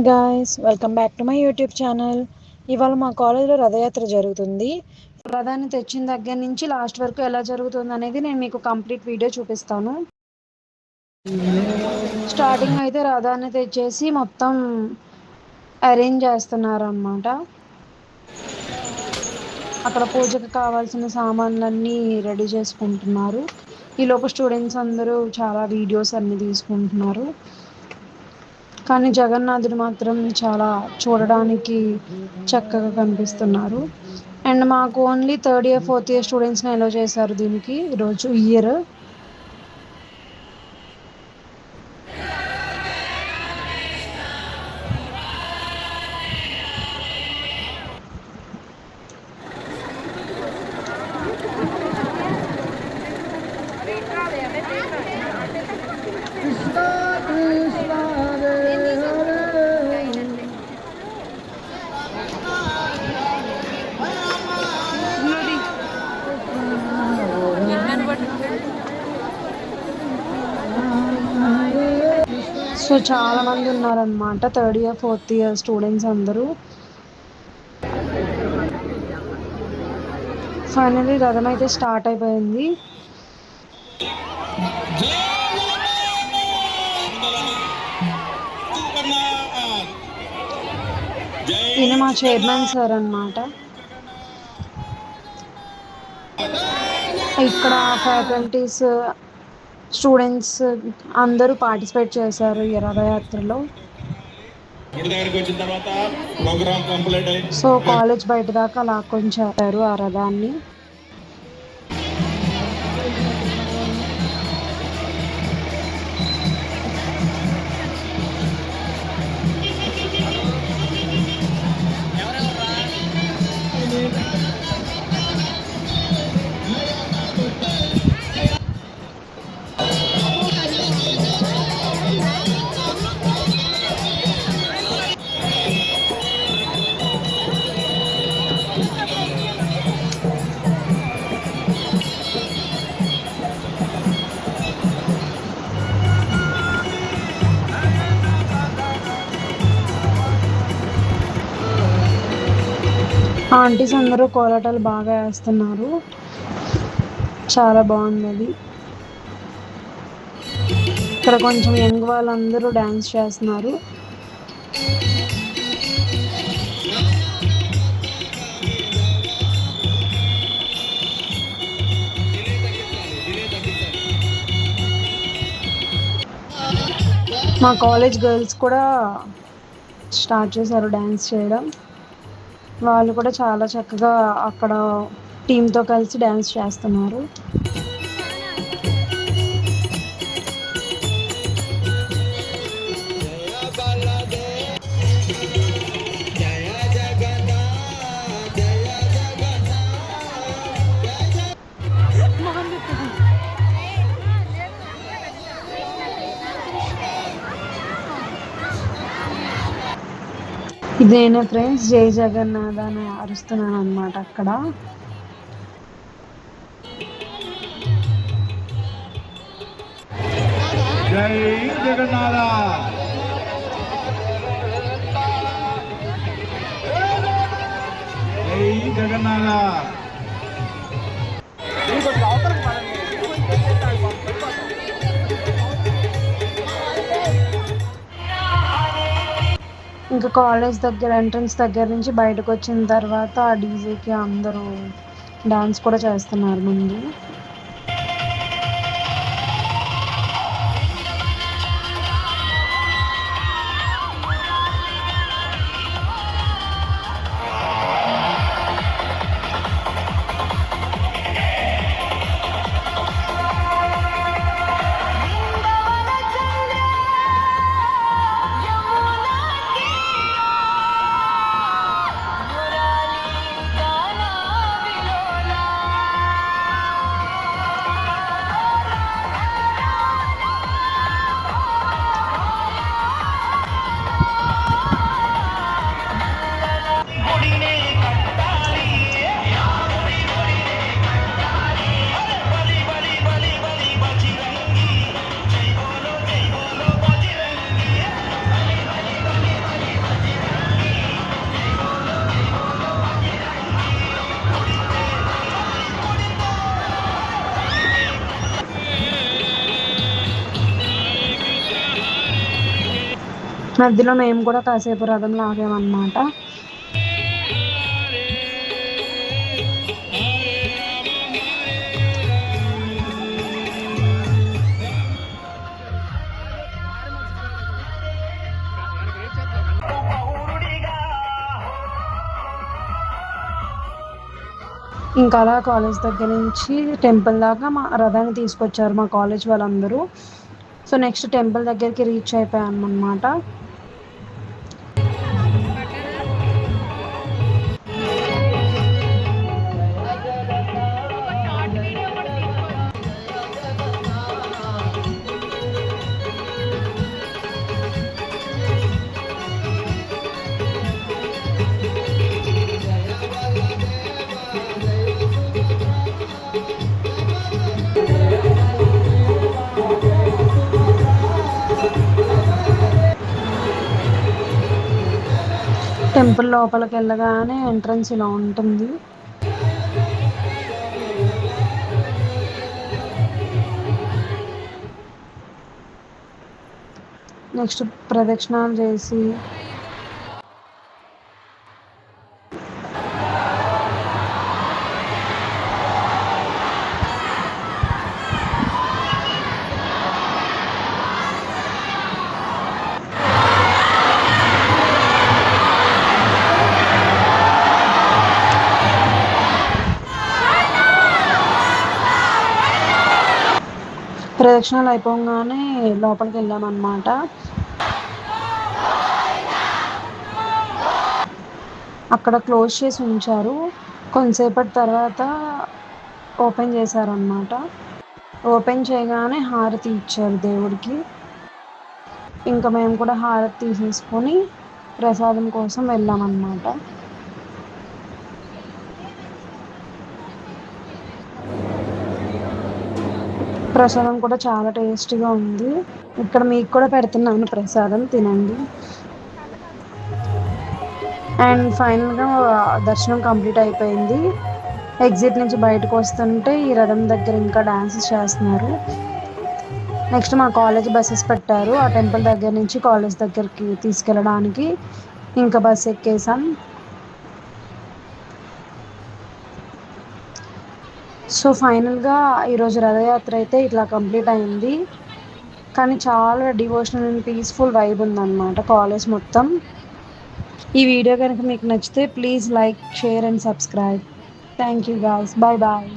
Guys, welcome back to my YouTube channel. ఇవాళ మా కాలేజ్లో రథయాత్ర జరుగుతుంది. రథాన్ని తెచ్చిన దగ్గర నుంచి లాస్ట్ వరకు ఎలా జరుగుతుంది అనేది నేను మీకు కంప్లీట్ వీడియో చూపిస్తాను. స్టార్టింగ్ అయితే రథాన్ని తెచ్చేసి మొత్తం అరేంజ్ చేస్తున్నారు అన్నమాట. అక్కడ పూజకు కావాల్సిన సామాన్లన్నీ రెడీ చేసుకుంటున్నారు. ఈలోపు స్టూడెంట్స్ అందరూ చాలా వీడియోస్ అన్ని తీసుకుంటున్నారు. కానీ జగన్నాథుడు మాత్రం చాలా చూడడానికి చక్కగా కనిపిస్తున్నారు. అండ్ మాకు only third year fourth year స్టూడెంట్స్ని అలో చేశారు దీనికి ఈరోజు ఇయర్. సో చాలా మంది ఉన్నారనమాట third year fourth year students అందరూ. ఫైనల్లీ రథం అయితే స్టార్ట్ అయిపోయింది. ఈయన మా చైర్మన్ సార్ అన్నమాట. ఇక్కడ ఫ్యాకల్టీస్ స్టూడెంట్స్ అందరూ పార్టిసిపేట్ చేశారు ఈ రథయాత్రలో. సో కాలేజ్ బయట దాకా లాక్కొని చేశారు ఆ రథాన్ని. ఆంటీస్ అందరూ కోలాటాలు బాగా వేస్తున్నారు. చాలా బాగుంది అది. ఇక్కడ కొంచెం యంగ్ వాళ్ళందరూ డ్యాన్స్ చేస్తున్నారు. మా కాలేజ్ గర్ల్స్ కూడా స్టార్ట్ చేశారు డ్యాన్స్ చేయడం. వాళ్ళు కూడా చాలా చక్కగా అక్కడ టీంతో కలిసి డ్యాన్స్ చేస్తున్నారు. ఇదేనా ఫ్రెండ్స్, జై జగన్నాథ్ అని అరుస్తున్నాను అనమాట అక్కడ. జై జగన్నాథ, జై జగన్నాథ. ఇంకా కాలేజ్ దగ్గర ఎంట్రన్స్ దగ్గర నుంచి బయటకు వచ్చిన తర్వాత ఆ డీజేకి అందరూ డాన్స్ కూడా చేస్తున్నారు ముందు. మధ్యలో మేము కూడా కాసేపు రథం లాగామన్నమాట. ఇంకా అలా కాలేజ్ దగ్గర నుంచి టెంపుల్ దాకా మా రథాన్ని తీసుకొచ్చారు మా కాలేజ్ వాళ్ళందరూ. సో నెక్స్ట్ టెంపుల్ దగ్గరికి రీచ్ అయిపోయాను అనమాట. టెంపుల్ లోపలికి వెళ్ళగానే ఎంట్రన్స్ ఇలా ఉంటుంది. నెక్స్ట్ ప్రదక్షిణాలు చేసి ప్రదక్షిణాలు అయిపోగానే లోపలికి వెళ్ళామన్నమాట. అక్కడ క్లోజ్ చేసి ఉంచారు. కొంతసేపటి తర్వాత ఓపెన్ చేశారన్నమాట. ఓపెన్ చేయగానే హారతి ఇచ్చారు దేవుడికి. ఇంకా మేము కూడా హారతి తీసేసుకొని ప్రసాదం కోసం వెళ్ళామన్నమాట. ప్రసాదం కూడా చాలా టేస్టీగా ఉంది. ఇక్కడ మీకు కూడా పెడుతున్నాను ప్రసాదం, తినండి. అండ్ ఫైనల్గా దర్శనం కంప్లీట్ అయిపోయింది. ఎగ్జిట్ నుంచి బయటకు వస్తుంటే ఈ రథం దగ్గర ఇంకా డాన్సెస్ చేస్తున్నారు. నెక్స్ట్ మా కాలేజ్ బస్సెస్ పెట్టారు. ఆ టెంపుల్ దగ్గర నుంచి కాలేజ్ దగ్గరికి తీసుకెళ్ళడానికి ఇంకా బస్ ఎక్కేసాం. సో ఫైనల్గా ఈరోజు రథయాత్ర అయితే ఇట్లా కంప్లీట్ అయింది. కానీ చాలా డివోషనల్ అండ్ పీస్ఫుల్ వైబ్ ఉందన్నమాట కాలేజ్ మొత్తం. ఈ వీడియో కనుక మీకు నచ్చితే please like, share and subscribe. Thank you guys. Bye bye.